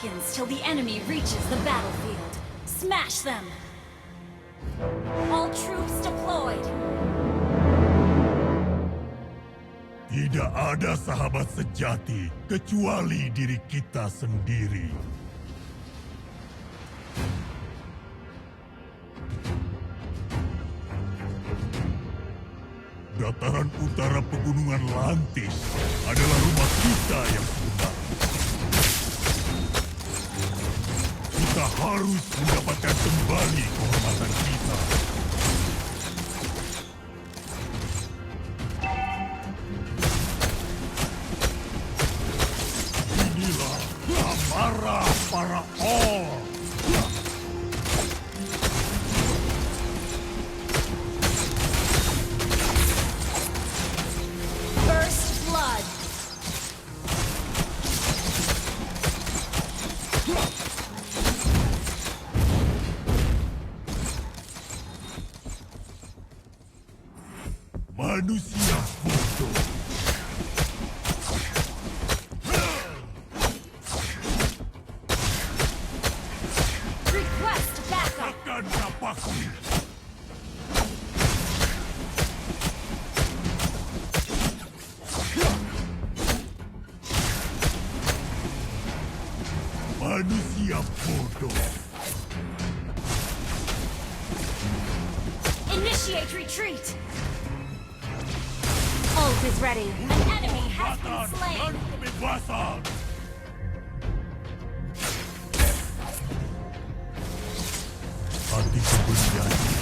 seconds till the enemy reaches the battlefield. Smash them! All troops deployed. Tidak ada sahabat sejati kecuali diri kita sendiri. Dataran utara Pegunungan Lantis adalah rumah kita yang sebenarnya. Kita harus mendapatkan kembali kehormatan kita. Inilah amarah para orc. First blood. Manusia bodoh. Request backup. Akan napakku. Manusia bodoh. Initiate retreat. Ult is ready. An enemy has been Dan slain. kebebasan. Hatiku bernyanyi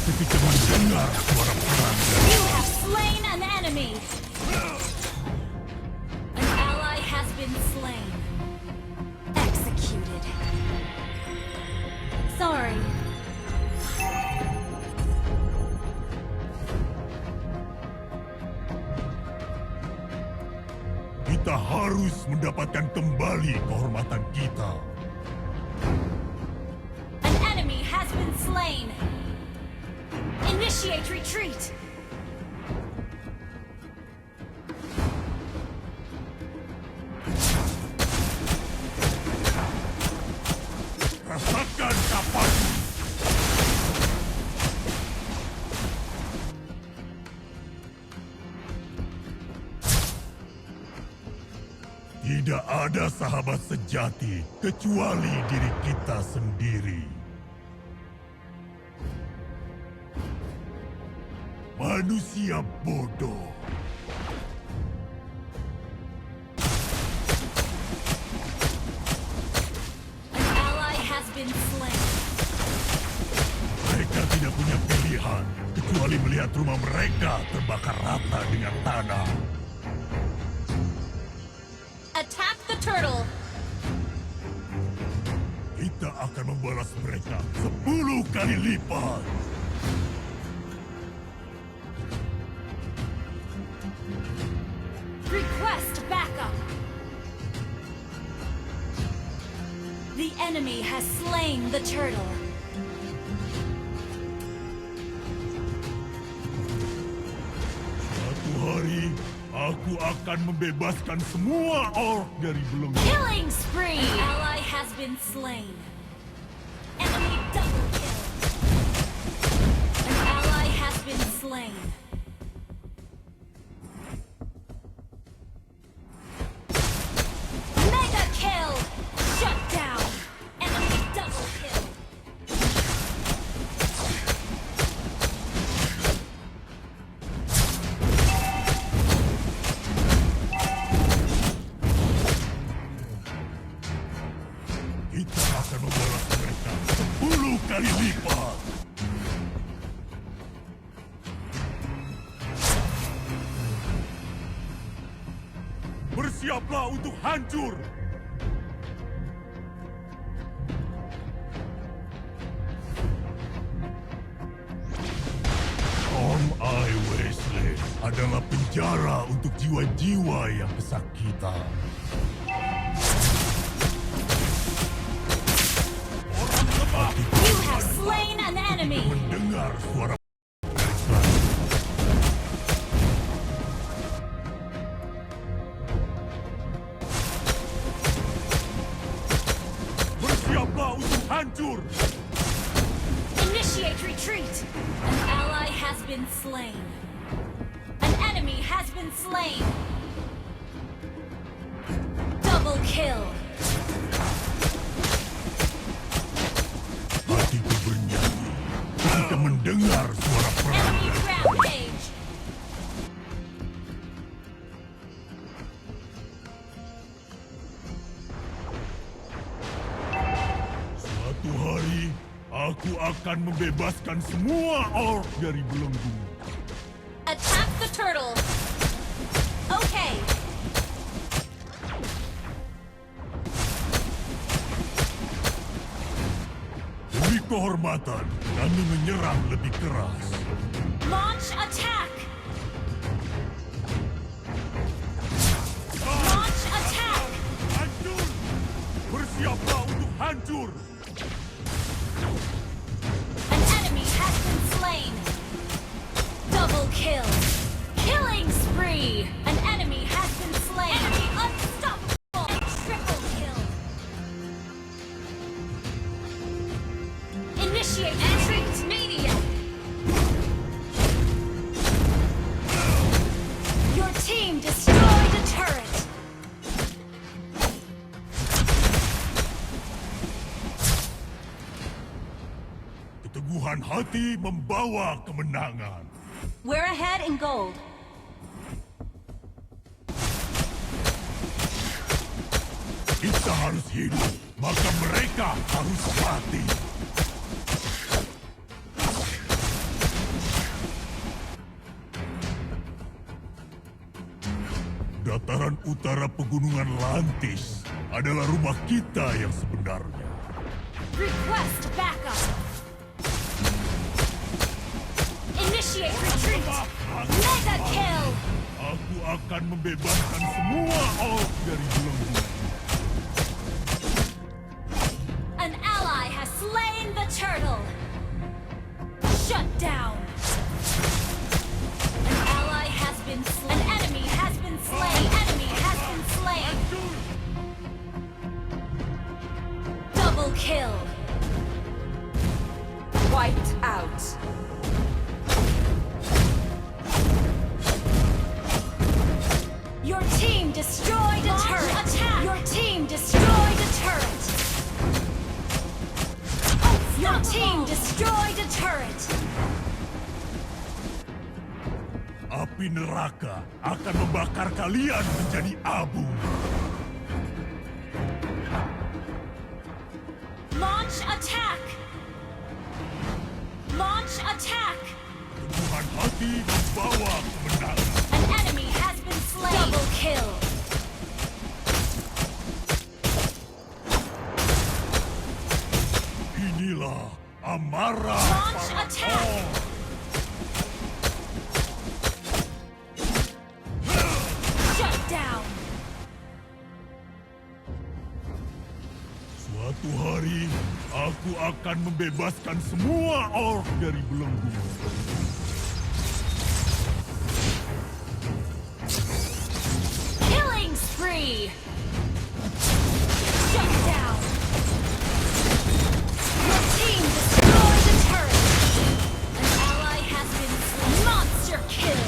ketika mendengar suara perang dari You have slain an enemy. An ally has been slain. Executed. Sorry. kita harus mendapatkan kembali kehormatan kita. An enemy has been slain. Initiate retreat. Rasakan kapalku. Tidak ada sahabat sejati kecuali diri kita sendiri. Manusia bodoh. An ally has been slain. Mereka tidak punya pilihan kecuali melihat rumah mereka terbakar rata dengan tanah. Attack the turtle. Kita akan membalas mereka 10 kali lipat. Request backup. The enemy has slain the turtle. Suatu hari, aku akan membebaskan semua orc dari belenggu. Killing spree. An ally has been slain. Enemy double kill. An ally has been slain. Mega kill. Shut down. Enemy double kill. Kita akan membalas mereka 10 kali lipat. Bersiaplah untuk hancur. Storm Eye Wasteland adalah penjara untuk jiwa-jiwa yang kesakitan. Orang lemah You have slain an enemy. mendengar suara dari selatan. hancur. Initiate retreat. An ally has been slain. An enemy has been slain. Double kill. Hatiku bernyanyi ketika mendengar suara perang. Enemy rampage. Suatu hari, aku akan membebaskan semua orc dari belenggu. Attack the turtle. Okay. Demi kehormatan, kami menyerang lebih keras. Launch attack. Launch attack. Hancur! Bersiaplah untuk hancur! An enemy has been slain. Double kill. Killing spree. An enemy has been slain. Enemy unstoppable. Triple kill. Initiate retreat media. Your team destroyed a turret. Keteguhan hati membawa kemenangan. We're ahead in gold. Kita harus hidup, maka mereka harus mati. Dataran utara pegunungan Lantis adalah rumah kita yang sebenarnya. Request backup. Initiate retreat. Mega kill. Aku akan membebaskan semua orc dari belenggu. An ally has slain the turtle. Shut down. An ally has been slain. An enemy has been slain. An enemy has been slain. Double kill. Wiped out. Your team destroyed a turret. Attack. Your team destroyed a turret. Your team destroyed a turret. Api neraka akan membakar kalian menjadi abu. Launch attack. Launch attack. Keteguhan hati membawa kemenangan. An enemy has been slain. Double kill. Inilah amarah Launch para attack. orc. Shut down. Suatu hari, aku akan membebaskan semua orc dari belenggu. Killing spree. Shut down. Your team destroyed a turret. An ally has been slain. Monster kill.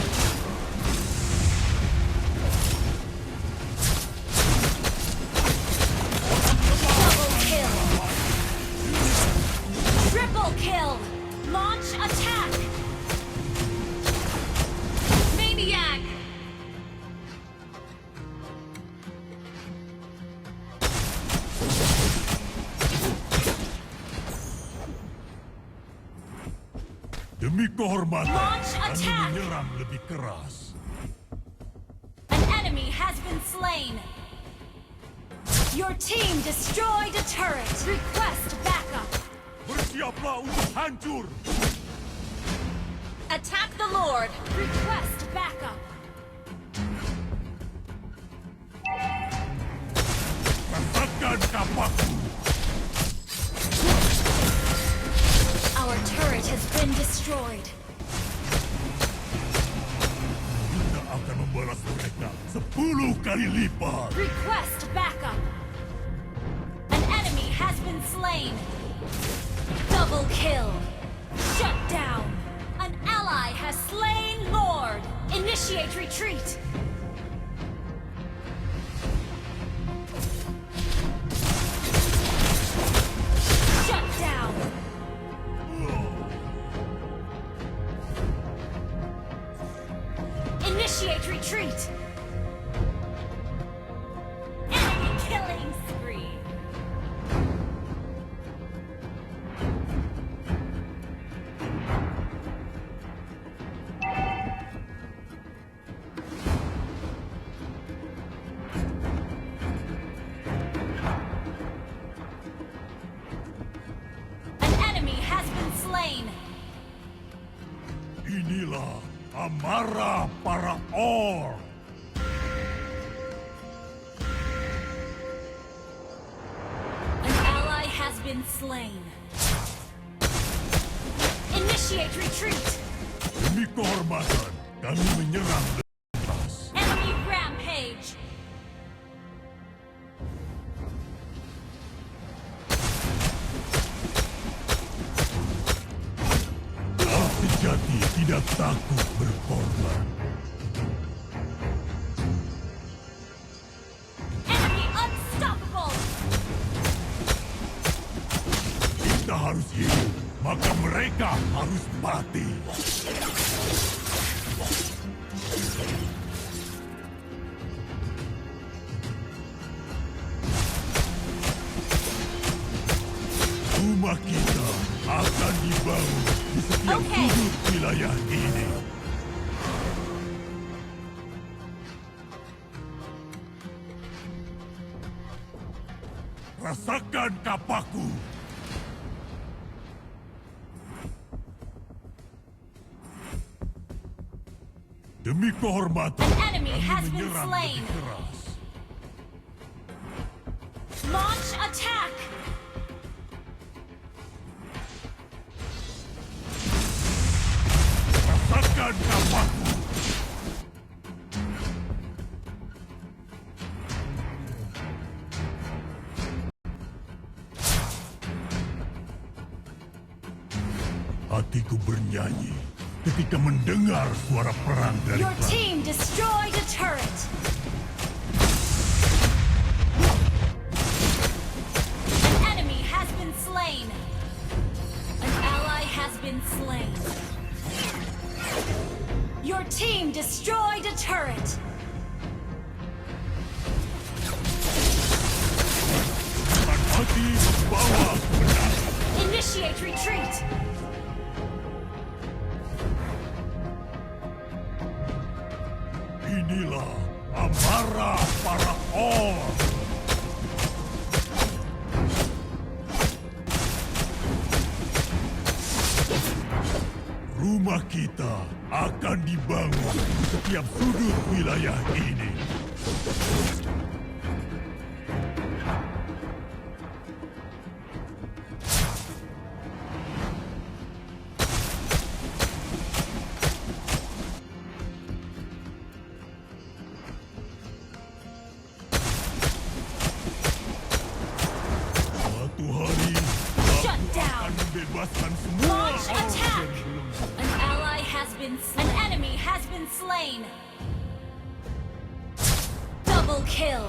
Double kill. Triple kill. Launch attack. Maniac. Demi kehormatan, Launch kami attack. menyerang lebih keras. An enemy has been slain. Your team destroyed a turret. Request backup. Bersiaplah untuk hancur. Attack the Lord. Request backup. Rasakan kapakku. Our turret has been destroyed. Kita akan membalas mereka 10 kali lipat. Request backup. An enemy has been slain. Double kill. Shut down. An ally has slain Lord. Initiate retreat. Shut down. Initiate retreat. Enemy killing spree. An enemy has been slain. Inilah amarah para orc. An ally has been slain. Initiate retreat. Demi kehormatan, kami menyerang lepas. Enemy rampage. Hak sejati tidak takut berkorban. Enemy unstoppable. Kita harus hidup, maka mereka harus mati. Rumah kita akan dibangun di setiap Okay. sudut wilayah ini. Rasakan kapaku. Demi kehormatan, An enemy kami has been menyerang slain. lebih keras. Launch attack. Rasakan kapaku. Hatiku bernyanyi ketika mendengar suara perang dari Your perang. team destroyed a turret. An enemy has been slain. An ally has been slain. Your team destroyed a turret. Dengan hati membawa kemenangan. Initiate retreat. Inilah amarah para orc. Rumah kita akan dibangun di setiap sudut wilayah ini. Suatu hari, Shut aku down. akan membebaskan semua Launch orang attack. yang belum. An ally has been slain. An enemy has been slain. Double kill.